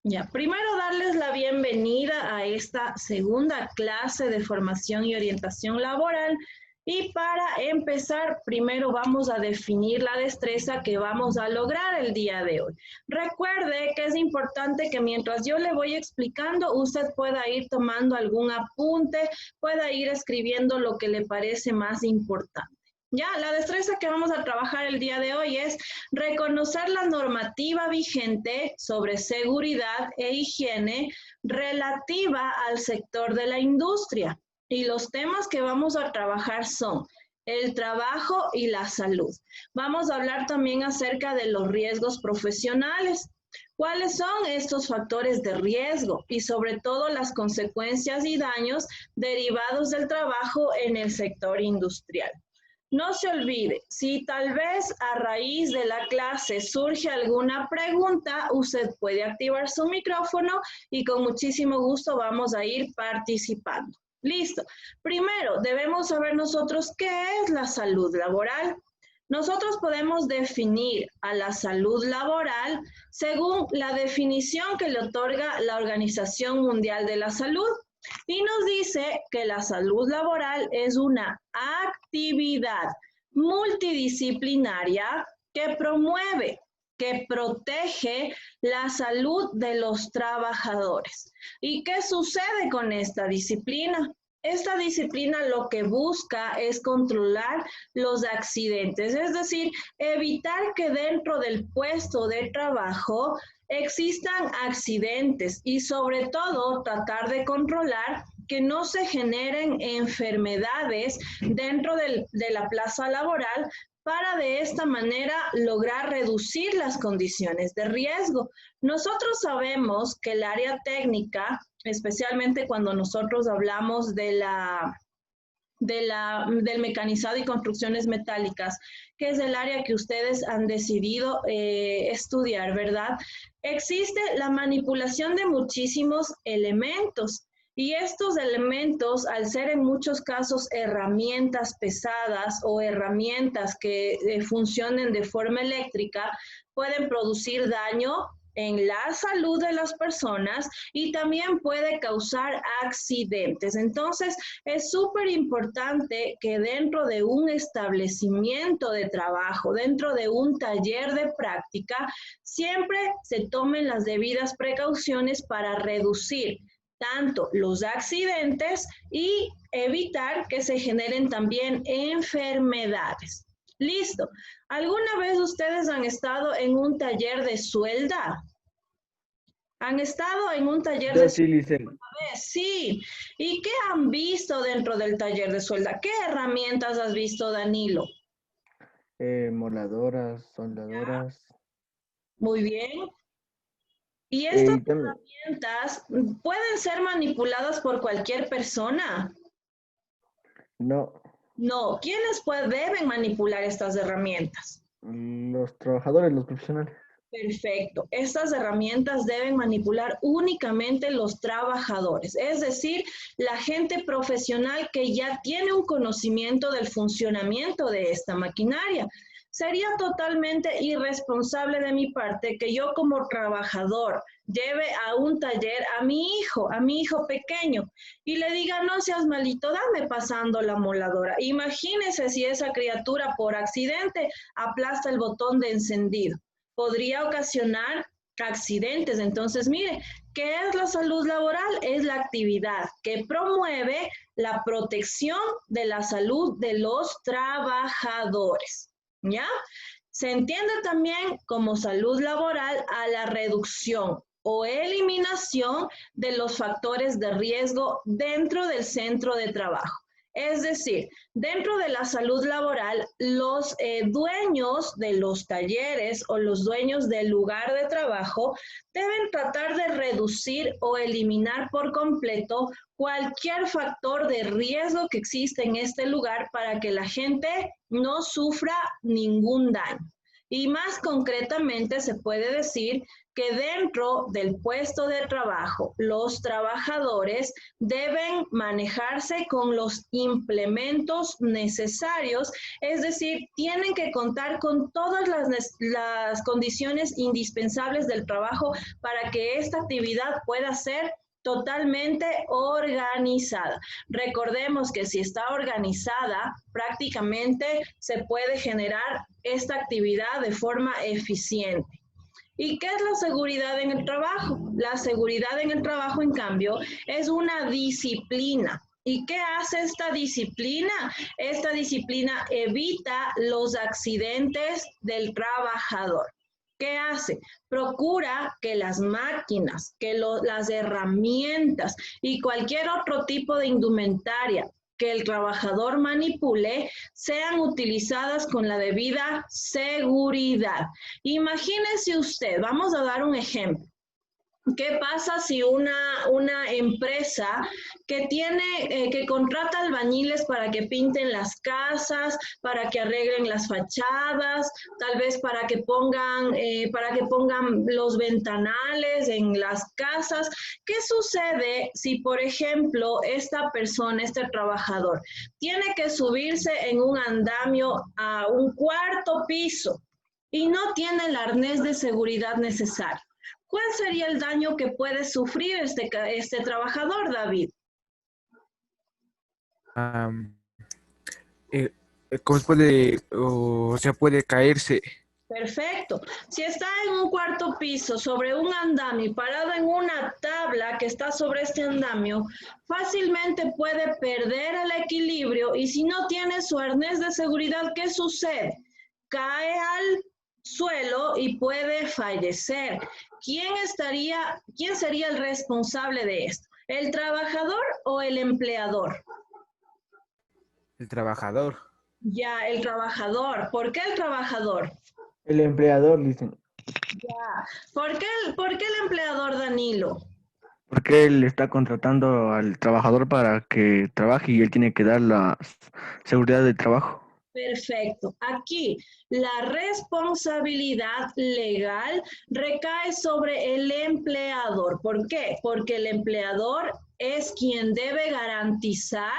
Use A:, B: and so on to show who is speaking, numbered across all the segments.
A: Ya, primero darles la bienvenida a esta segunda clase de formación y orientación laboral. Y para empezar, primero vamos a definir la destreza que vamos a lograr el día de hoy. Recuerde que es importante que mientras yo le voy explicando, usted pueda ir tomando algún apunte, pueda ir escribiendo lo que le parece más importante. Ya, la destreza que vamos a trabajar el día de hoy es reconocer la normativa vigente sobre seguridad e higiene relativa al sector de la industria. Y los temas que vamos a trabajar son el trabajo y la salud. Vamos a hablar también acerca de los riesgos profesionales. ¿Cuáles son estos factores de riesgo? Y sobre todo las consecuencias y daños derivados del trabajo en el sector industrial. No se olvide, si tal vez a raíz de la clase surge alguna pregunta, usted puede activar su micrófono y con muchísimo gusto vamos a ir participando. Listo. Primero, debemos saber nosotros qué es la salud laboral. Nosotros podemos definir a la salud laboral según la definición que le otorga la Organización Mundial de la Salud. Y nos dice que la salud laboral es una actividad multidisciplinaria que promueve, que protege la salud de los trabajadores. ¿Y qué sucede con esta disciplina? Esta disciplina lo que busca es controlar los accidentes, es decir, evitar que dentro del puesto de trabajo existan accidentes y sobre todo tratar de controlar que no se generen enfermedades dentro de la plaza laboral para de esta manera lograr reducir las condiciones de riesgo. Nosotros sabemos que el área técnica, especialmente cuando nosotros hablamos del mecanizado y construcciones metálicas, que es el área que ustedes han decidido estudiar, ¿verdad? Existe la manipulación de muchísimos elementos. Y estos elementos, al ser en muchos casos herramientas pesadas o herramientas que funcionen de forma eléctrica, pueden producir daño en la salud de las personas y también puede causar accidentes. Entonces, es súper importante que dentro de un establecimiento de trabajo, dentro de un taller de práctica, siempre se tomen las debidas precauciones para reducir tanto los accidentes y evitar que se generen también enfermedades. Listo. ¿Alguna vez ustedes han estado en un taller de suelda? ¿Han estado en un taller de suelda? Sí. ¿Y qué han visto dentro del taller de suelda? ¿Qué herramientas has visto, Danilo?
B: Moladoras, soldadoras.
A: Muy bien. ¿Y estas
B: También,
A: herramientas pueden ser manipuladas por cualquier persona?
B: no,
A: No. ¿Quiénes deben manipular estas herramientas?
B: los trabajadores, los profesionales.
A: Perfecto. Estas herramientas deben manipular únicamente los trabajadores, es decir, la gente profesional que ya tiene un conocimiento del funcionamiento de esta maquinaria. Sería totalmente irresponsable de mi parte que yo como trabajador lleve a un taller a mi hijo pequeño, y le diga, no seas malito, dame pasando la moladora. Imagínese si esa criatura por accidente aplasta el botón de encendido. Podría ocasionar accidentes. Entonces, mire, ¿qué es la salud laboral? Es la actividad que promueve la protección de la salud de los trabajadores. ¿Ya? Se entiende también como salud laboral a la reducción o eliminación de los factores de riesgo dentro del centro de trabajo. Es decir, dentro de la salud laboral, los dueños de los talleres o los dueños del lugar de trabajo deben tratar de reducir o eliminar por completo cualquier factor de riesgo que existe en este lugar para que la gente no sufra ningún daño. Y más concretamente se puede decir que dentro del puesto de trabajo los trabajadores deben manejarse con los implementos necesarios, es decir, tienen que contar con todas las condiciones indispensables del trabajo para que esta actividad pueda ser totalmente organizada. Recordemos que si está organizada, prácticamente se puede generar esta actividad de forma eficiente. ¿Y qué es la seguridad en el trabajo? La seguridad en el trabajo, en cambio, es una disciplina. ¿Y qué hace esta disciplina? Esta disciplina evita los accidentes del trabajador. ¿Qué hace? Procura que las máquinas, que las herramientas y cualquier otro tipo de indumentaria que el trabajador manipule sean utilizadas con la debida seguridad. Imagínese usted, vamos a dar un ejemplo. ¿Qué pasa si una empresa que contrata albañiles para que pinten las casas, para que arreglen las fachadas, tal vez para que pongan los ventanales en las casas? ¿Qué sucede si, por ejemplo, esta persona, este trabajador, tiene que subirse en un andamio a un cuarto piso y no tiene el arnés de seguridad necesario? ¿Cuál sería el daño que puede sufrir este trabajador, David?
C: Am, ¿Cómo puede, o sea, puede caerse?
A: Perfecto. Si está en un cuarto piso, sobre un andamio, parado en una tabla que está sobre este andamio, fácilmente puede perder el equilibrio y si no tiene su arnés de seguridad, ¿qué sucede? Cae al suelo y puede fallecer. ¿Quién sería el responsable de esto? ¿El trabajador o el empleador?
C: El trabajador.
A: Ya, el trabajador. ¿Por qué el trabajador?
B: El empleador, dicen.
A: Ya. ¿Por qué el empleador, Danilo?
B: Porque él está contratando al trabajador para que trabaje y él tiene que dar la seguridad del trabajo.
A: Perfecto. Aquí la responsabilidad legal recae sobre el empleador. ¿Por qué? Porque el empleador es quien debe garantizar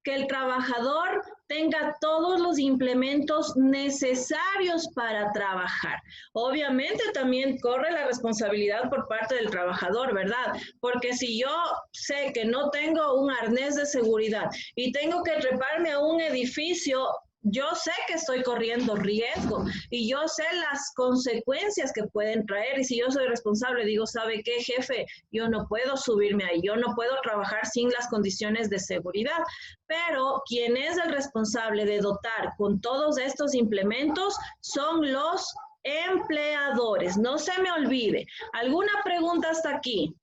A: que el trabajador tenga todos los implementos necesarios para trabajar. Obviamente también corre la responsabilidad por parte del trabajador, ¿verdad? Porque si yo sé que no tengo un arnés de seguridad y tengo que treparme a un edificio, yo sé que estoy corriendo riesgo y yo sé las consecuencias que pueden traer y si yo soy responsable, digo, ¿sabe qué, jefe? Yo no puedo subirme ahí, yo no puedo trabajar sin las condiciones de seguridad, pero quien es el responsable de dotar con todos estos implementos son los empleadores. No se me olvide. ¿Alguna pregunta hasta aquí?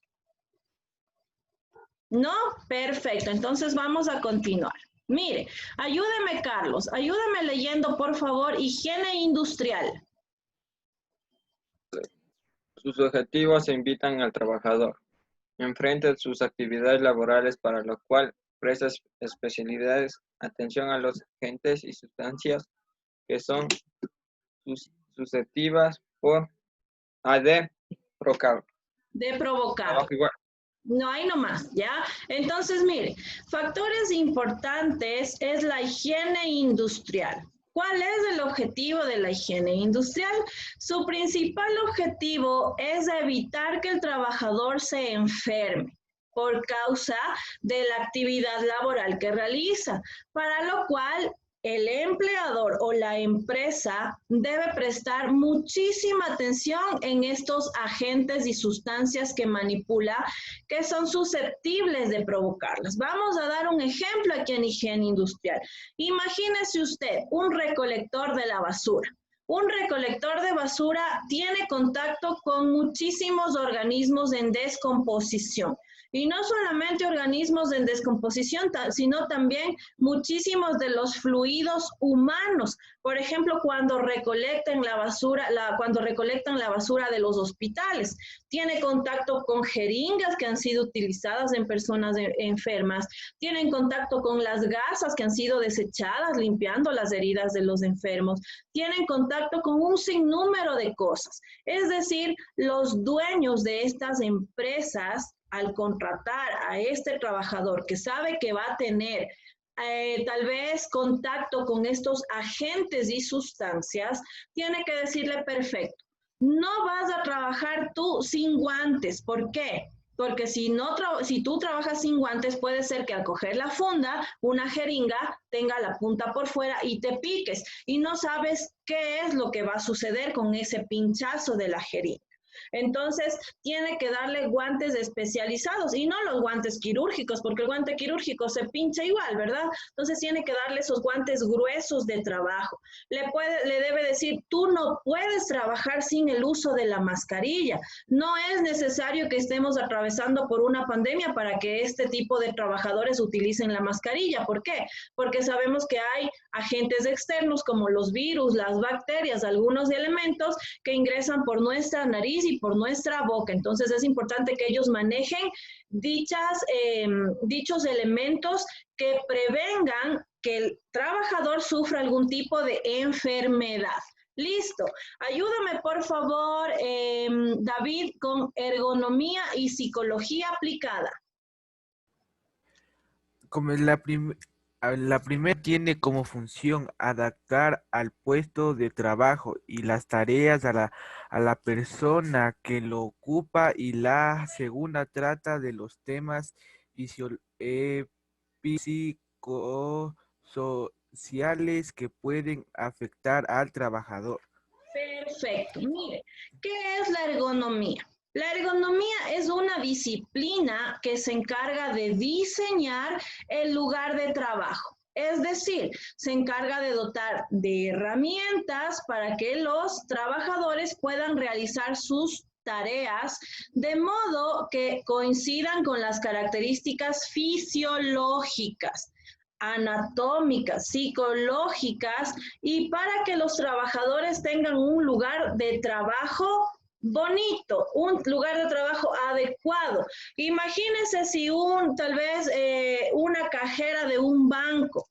A: ¿No? Perfecto. Entonces vamos a continuar. Mire, ayúdeme, Carlos. Ayúdeme leyendo, por favor, higiene industrial.
D: Sus objetivos invitan al trabajador enfrente sus actividades laborales para lo cual presta especialidades atención a los agentes y sustancias que son susceptibles de provocar.
A: De provocar.
D: Trabajo igual.
A: No hay nomás, ¿ya? Entonces, mire, factores importantes es la higiene industrial. ¿Cuál es el objetivo de la higiene industrial? Su principal objetivo es evitar que el trabajador se enferme por causa de la actividad laboral que realiza, para lo cual el empleador o la empresa debe prestar muchísima atención en estos agentes y sustancias que manipula, que son susceptibles de provocarlas. Vamos a dar un ejemplo aquí en higiene industrial. Imagínese usted un recolector de la basura. Un recolector de basura tiene contacto con muchísimos organismos en descomposición. Y no solamente organismos en descomposición, sino también muchísimos de los fluidos humanos. Por ejemplo, cuando recolectan la basura, cuando recolectan la basura de los hospitales, tiene contacto con jeringas que han sido utilizadas en personas enfermas, tienen contacto con las gasas que han sido desechadas limpiando las heridas de los enfermos, tienen contacto con un sinnúmero de cosas. Es decir, los dueños de estas empresas, al contratar a este trabajador que sabe que va a tener tal vez contacto con estos agentes y sustancias, tiene que decirle, perfecto, no vas a trabajar tú sin guantes. ¿Por qué? Porque si tú trabajas sin guantes, puede ser que al coger la funda, una jeringa tenga la punta por fuera y te piques y no sabes qué es lo que va a suceder con ese pinchazo de la jeringa. Entonces, tiene que darle guantes especializados y no los guantes quirúrgicos, porque el guante quirúrgico se pincha igual, ¿verdad? Entonces, tiene que darle esos guantes gruesos de trabajo. Le debe decir, tú no puedes trabajar sin el uso de la mascarilla. No es necesario que estemos atravesando por una pandemia para que este tipo de trabajadores utilicen la mascarilla. ¿Por qué? Porque sabemos que hay agentes externos como los virus, las bacterias, algunos elementos que ingresan por nuestra nariz y por nuestra boca. Entonces es importante que ellos manejen dichos elementos que prevengan que el trabajador sufra algún tipo de enfermedad. Listo. Ayúdame, por favor, David, con ergonomía y psicología aplicada.
C: Como la primera tiene como función adaptar al puesto de trabajo y las tareas a la persona que lo ocupa, y la segunda trata de los temas psicosociales que pueden afectar al trabajador.
A: Perfecto. Mire, ¿qué es la ergonomía? La ergonomía es una disciplina que se encarga de diseñar el lugar de trabajo. Es decir, se encarga de dotar de herramientas para que los trabajadores puedan realizar sus tareas de modo que coincidan con las características fisiológicas, anatómicas, psicológicas, y para que los trabajadores tengan un lugar de trabajo bonito, un lugar de trabajo adecuado. Imagínense si tal vez una cajera de un banco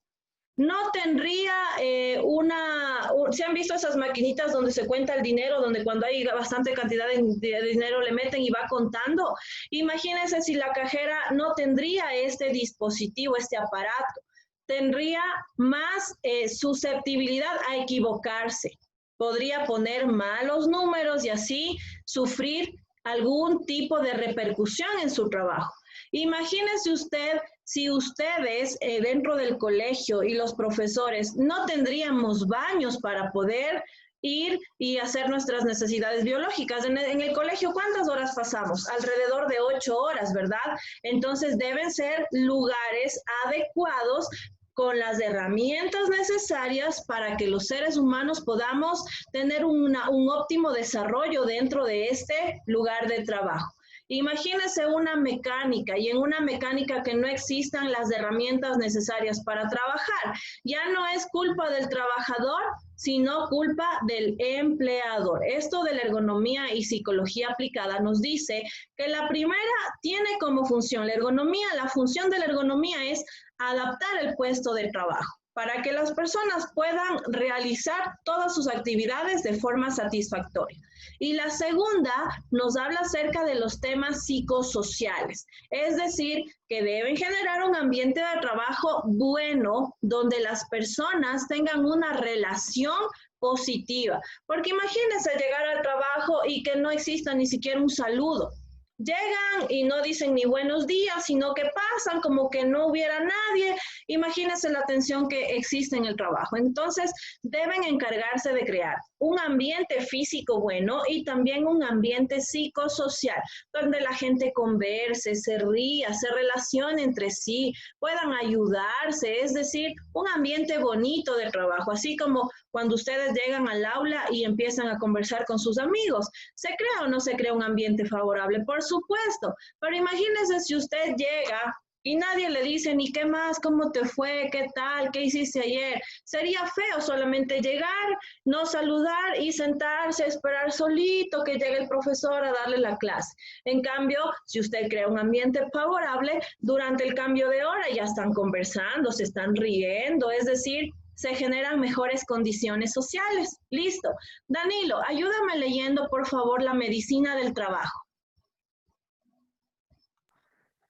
A: no tendría ¿se han visto esas maquinitas donde se cuenta el dinero, donde cuando hay bastante cantidad de dinero le meten y va contando? Imagínense si la cajera no tendría este dispositivo, este aparato, tendría más susceptibilidad a equivocarse. Podría poner malos números y así sufrir algún tipo de repercusión en su trabajo. Imagínese usted si ustedes dentro del colegio y los profesores no tendríamos baños para poder ir y hacer nuestras necesidades biológicas. En el colegio, ¿cuántas horas pasamos? Alrededor de 8 horas, ¿verdad? Entonces deben ser lugares adecuados con las herramientas necesarias para que los seres humanos podamos tener un óptimo desarrollo dentro de este lugar de trabajo. Imagínese una mecánica, y en una mecánica que no existan las herramientas necesarias para trabajar. Ya no es culpa del trabajador, sino culpa del empleador. Esto de la ergonomía y psicología aplicada nos dice que la primera tiene como función la función de la ergonomía es adaptar el puesto de trabajo para que las personas puedan realizar todas sus actividades de forma satisfactoria. Y la segunda nos habla acerca de los temas psicosociales, es decir, que deben generar un ambiente de trabajo bueno, donde las personas tengan una relación positiva. Porque imagínense llegar al trabajo y que no exista ni siquiera un saludo. Llegan y no dicen ni buenos días, sino que pasan como que no hubiera nadie. Imagínense la tensión que existe en el trabajo. Entonces, deben encargarse de crear un ambiente físico bueno y también un ambiente psicosocial, donde la gente converse, se ría, se relacione entre sí, puedan ayudarse, es decir, un ambiente bonito de trabajo, así como cuando ustedes llegan al aula y empiezan a conversar con sus amigos. ¿Se crea o no se crea un ambiente favorable? Por su puesto. Pero imagínese si usted llega y nadie le dice ni qué más, cómo te fue, qué tal, qué hiciste ayer. Sería feo solamente llegar, no saludar y sentarse, esperar solito que llegue el profesor a darle la clase. En cambio, si usted crea un ambiente favorable, durante el cambio de hora ya están conversando, se están riendo, es decir, se generan mejores condiciones sociales. Listo. Danilo, ayúdame leyendo, por favor, la medicina del trabajo.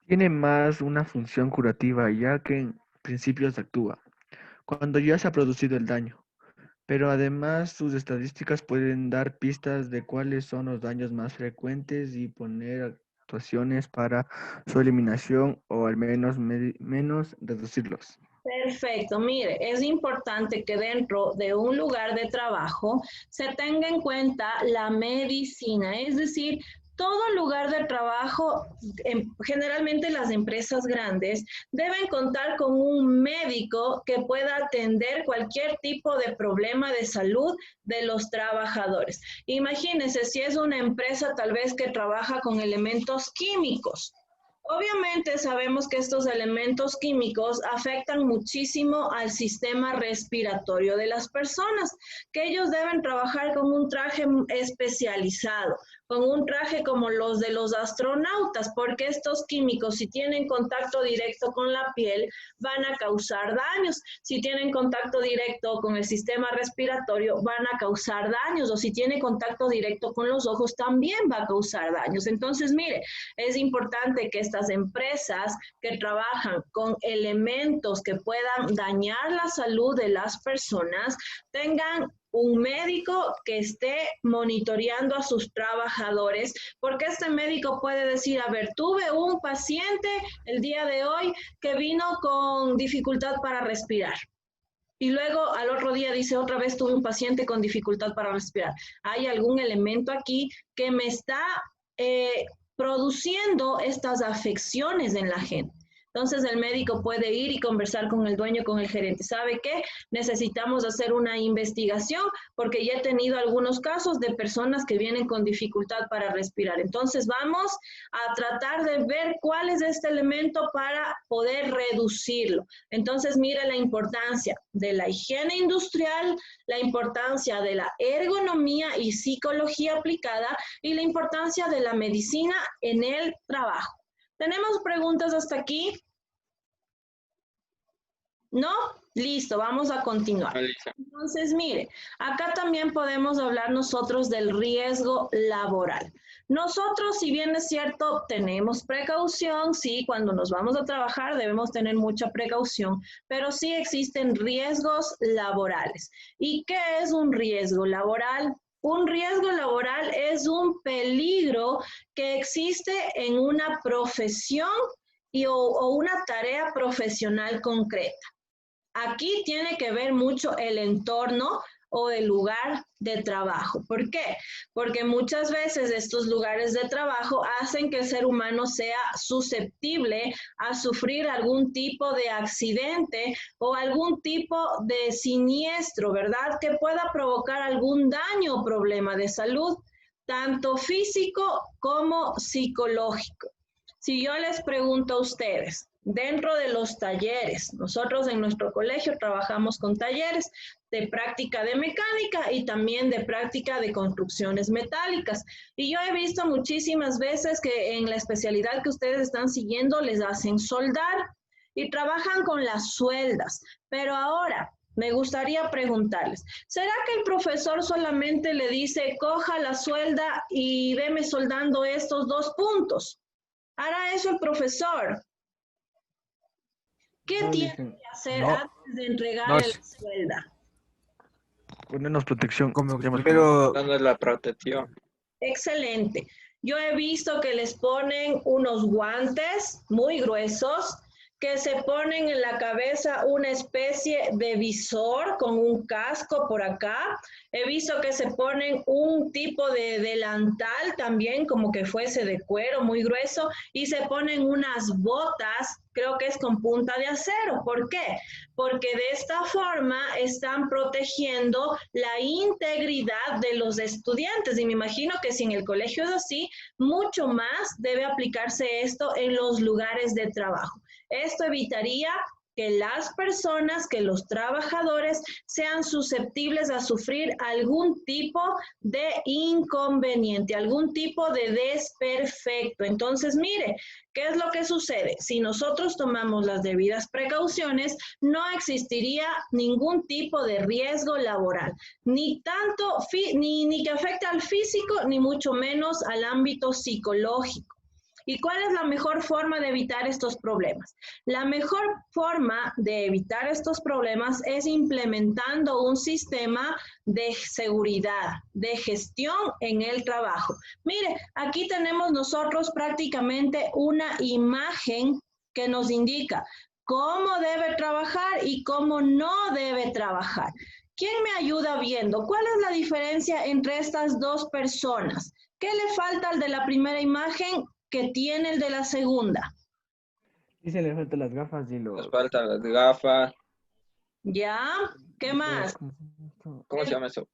B: Tiene más una función curativa, ya que en principios actúa cuando ya se ha producido el daño, pero además sus estadísticas pueden dar pistas de cuáles son los daños más frecuentes y poner actuaciones para su eliminación o al menos menos reducirlos.
A: Perfecto, mire, es importante que dentro de un lugar de trabajo se tenga en cuenta la medicina, es decir, todo lugar de trabajo, generalmente las empresas grandes, deben contar con un médico que pueda atender cualquier tipo de problema de salud de los trabajadores. Imagínense si es una empresa tal vez que trabaja con elementos químicos. Obviamente sabemos que estos elementos químicos afectan muchísimo al sistema respiratorio de las personas, que ellos deben trabajar con un traje especializado, con un traje como los de los astronautas, porque estos químicos, si tienen contacto directo con la piel, van a causar daños. Si tienen contacto directo con el sistema respiratorio, van a causar daños, o si tiene contacto directo con los ojos, también va a causar daños. Entonces, mire, es importante que estas empresas que trabajan con elementos que puedan dañar la salud de las personas tengan un médico que esté monitoreando a sus trabajadores, porque este médico puede decir, a ver, tuve un paciente el día de hoy que vino con dificultad para respirar. Y luego al otro día dice, otra vez tuve un paciente con dificultad para respirar. Hay algún elemento aquí que me está produciendo estas afecciones en la gente. Entonces el médico puede ir y conversar con el dueño, con el gerente. ¿Sabe qué? Necesitamos hacer una investigación porque ya he tenido algunos casos de personas que vienen con dificultad para respirar. Entonces vamos a tratar de ver cuál es este elemento para poder reducirlo. Entonces mire la importancia de la higiene industrial, la importancia de la ergonomía y psicología aplicada y la importancia de la medicina en el trabajo. ¿Tenemos preguntas hasta aquí? ¿No? Listo, vamos a continuar. Entonces, mire, acá también podemos hablar nosotros del riesgo laboral. Nosotros, si bien es cierto, tenemos precaución, sí, cuando nos vamos a trabajar debemos tener mucha precaución, pero sí existen riesgos laborales. ¿Y qué es un riesgo laboral? Un riesgo laboral es un peligro que existe en una profesión o una tarea profesional concreta. Aquí tiene que ver mucho el entorno o el lugar de trabajo. ¿Por qué? Porque muchas veces estos lugares de trabajo hacen que el ser humano sea susceptible a sufrir algún tipo de accidente o algún tipo de siniestro, ¿verdad? Que pueda provocar algún daño o problema de salud, tanto físico como psicológico. Si yo les pregunto a ustedes, dentro de los talleres, nosotros en nuestro colegio trabajamos con talleres de práctica de mecánica y también de práctica de construcciones metálicas. Y yo he visto muchísimas veces que en la especialidad que ustedes están siguiendo les hacen soldar y trabajan con las sueldas. Pero ahora, me gustaría preguntarles, ¿será que el profesor solamente le dice, coja la suelda y veme soldando estos 2 puntos? ¿Hará eso el profesor? ¿Qué
B: No,
A: tiene que hacer
C: No,
A: antes de entregar
C: no,
A: la suelda?
B: ponernos protección.
C: como
B: llamas-
C: primero,
D: Dando la protección.
A: Excelente. Yo he visto que les ponen unos guantes muy gruesos que se ponen en la cabeza una especie de visor con un casco por acá. He visto que se ponen un tipo de delantal también, como que fuese de cuero muy grueso, y se ponen unas botas, creo que es con punta de acero. ¿Por qué? Porque de esta forma están protegiendo la integridad de los estudiantes. Y me imagino que si en el colegio es así, mucho más debe aplicarse esto en los lugares de trabajo. Esto evitaría que las personas, que los trabajadores sean susceptibles a sufrir algún tipo de inconveniente, algún tipo de desperfecto. Entonces, mire, ¿qué es lo que sucede? Si nosotros tomamos las debidas precauciones, no existiría ningún tipo de riesgo laboral, ni tanto, ni que afecte al físico, ni mucho menos al ámbito psicológico. ¿Y cuál es la mejor forma de evitar estos problemas? La mejor forma de evitar estos problemas es implementando un sistema de seguridad, de gestión en el trabajo. Mire, aquí tenemos nosotros prácticamente una imagen que nos indica cómo debe trabajar y cómo no debe trabajar. ¿Quién me ayuda viendo? ¿Cuál es la diferencia entre estas dos personas? ¿Qué le falta al de la primera imagen que tiene el de la segunda?
B: Dice, le faltan las gafas y
D: Nos faltan las gafas.
A: ¿Ya? ¿Qué más?
D: ¿Cómo se llama eso?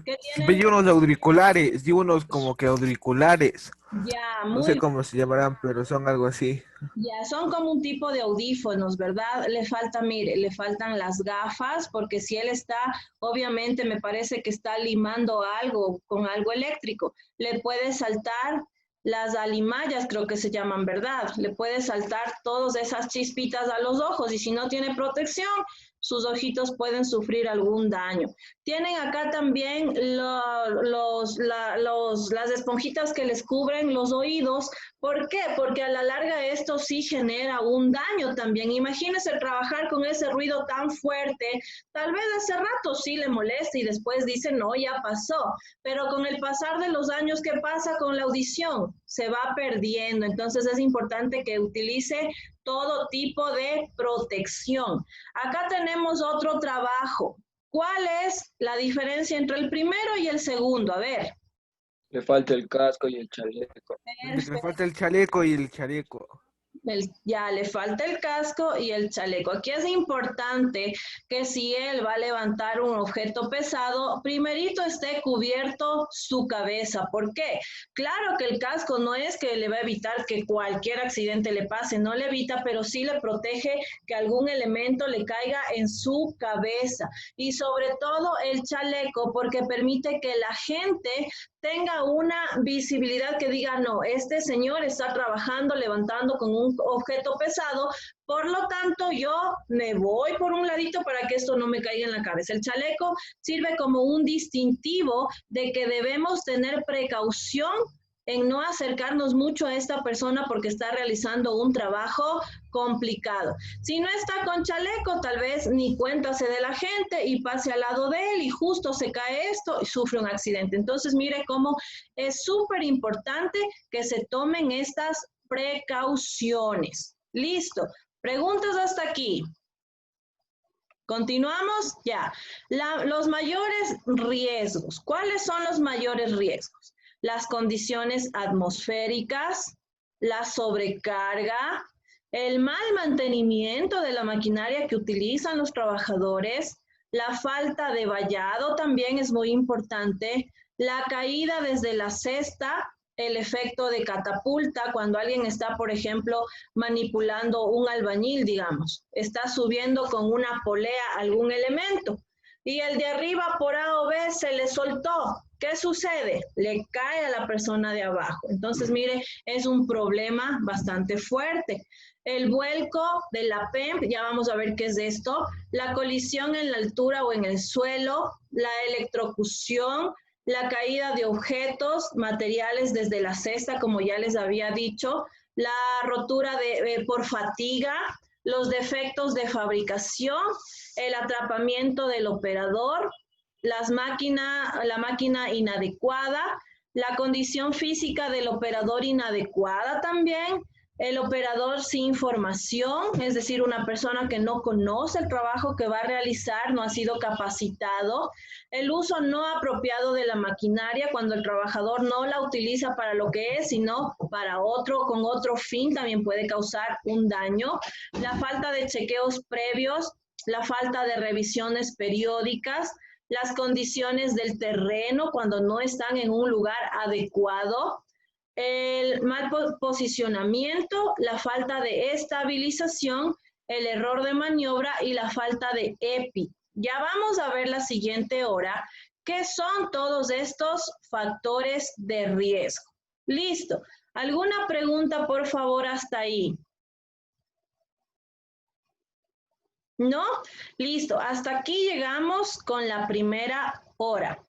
A: ¿Qué
C: Ve
A: tiene?
C: unos auriculares, di unos como que auriculares.
A: Ya,
C: No sé
A: muy
C: cómo se llamarán, pero son algo así.
A: Ya, son como un tipo de audífonos, ¿verdad? Le falta, mire, le faltan las gafas, porque si él está, obviamente me parece que está limando algo con algo eléctrico, le puede saltar las alimallas, creo que se llaman, ¿verdad? Le puede saltar todas esas chispitas a los ojos y si no tiene protección, sus ojitos pueden sufrir algún daño. Tienen acá también las esponjitas que les cubren los oídos. ¿Por qué? Porque a la larga esto sí genera un daño también. Imagínese trabajar con ese ruido tan fuerte. Tal vez hace rato sí le molesta y después dice, no, ya pasó. Pero con el pasar de los años, ¿qué pasa con la audición? Se va perdiendo. Entonces es importante que utilice todo tipo de protección. Acá tenemos otro trabajo. ¿Cuál es la diferencia entre el primero y el segundo? A ver.
D: Le falta el casco y el chaleco.
C: Le falta el chaleco y el chaleco.
A: Ya le falta el casco y el chaleco. Aquí es importante que si él va a levantar un objeto pesado, primerito esté cubierto su cabeza. ¿Por qué? Claro que el casco no es que le va a evitar que cualquier accidente le pase, no le evita, pero sí le protege que algún elemento le caiga en su cabeza. Y sobre todo el chaleco, porque permite que la gente tenga una visibilidad que diga, no, este señor está trabajando, levantando con un objeto pesado, por lo tanto yo me voy por un ladito para que esto no me caiga en la cabeza. El chaleco sirve como un distintivo de que debemos tener precaución en no acercarnos mucho a esta persona porque está realizando un trabajo complicado. Si no está con chaleco, tal vez ni cuéntase de la gente y pase al lado de él y justo se cae esto y sufre un accidente. Entonces, mire cómo es súper importante que se tomen estas precauciones. Listo. Preguntas hasta aquí. ¿Continuamos? Ya. Los mayores riesgos. ¿Cuáles son los mayores riesgos? Las condiciones atmosféricas, la sobrecarga, el mal mantenimiento de la maquinaria que utilizan los trabajadores, la falta de vallado también es muy importante, la caída desde la cesta, el efecto de catapulta, cuando alguien está, por ejemplo, manipulando un albañil, digamos, está subiendo con una polea algún elemento y el de arriba por A o B se le soltó. ¿Qué sucede? Le cae a la persona de abajo. Entonces, mire, es un problema bastante fuerte. El vuelco de la PEMP, ya vamos a ver qué es esto, la colisión en la altura o en el suelo, la electrocución, la caída de objetos, materiales desde la cesta, como ya les había dicho, la rotura por fatiga, los defectos de fabricación, el atrapamiento del operador, la máquina inadecuada, la condición física del operador inadecuada también, el operador sin formación, es decir, una persona que no conoce el trabajo que va a realizar, no ha sido capacitado, el uso no apropiado de la maquinaria cuando el trabajador no la utiliza para lo que es, sino para otro, con otro fin, también puede causar un daño, la falta de chequeos previos, la falta de revisiones periódicas, las condiciones del terreno cuando no están en un lugar adecuado, el mal posicionamiento, la falta de estabilización, el error de maniobra y la falta de EPI. Ya vamos a ver la siguiente hora qué son todos estos factores de riesgo. Listo. ¿Alguna pregunta, por favor, hasta ahí? ¿No? Listo. Hasta aquí llegamos con la primera hora.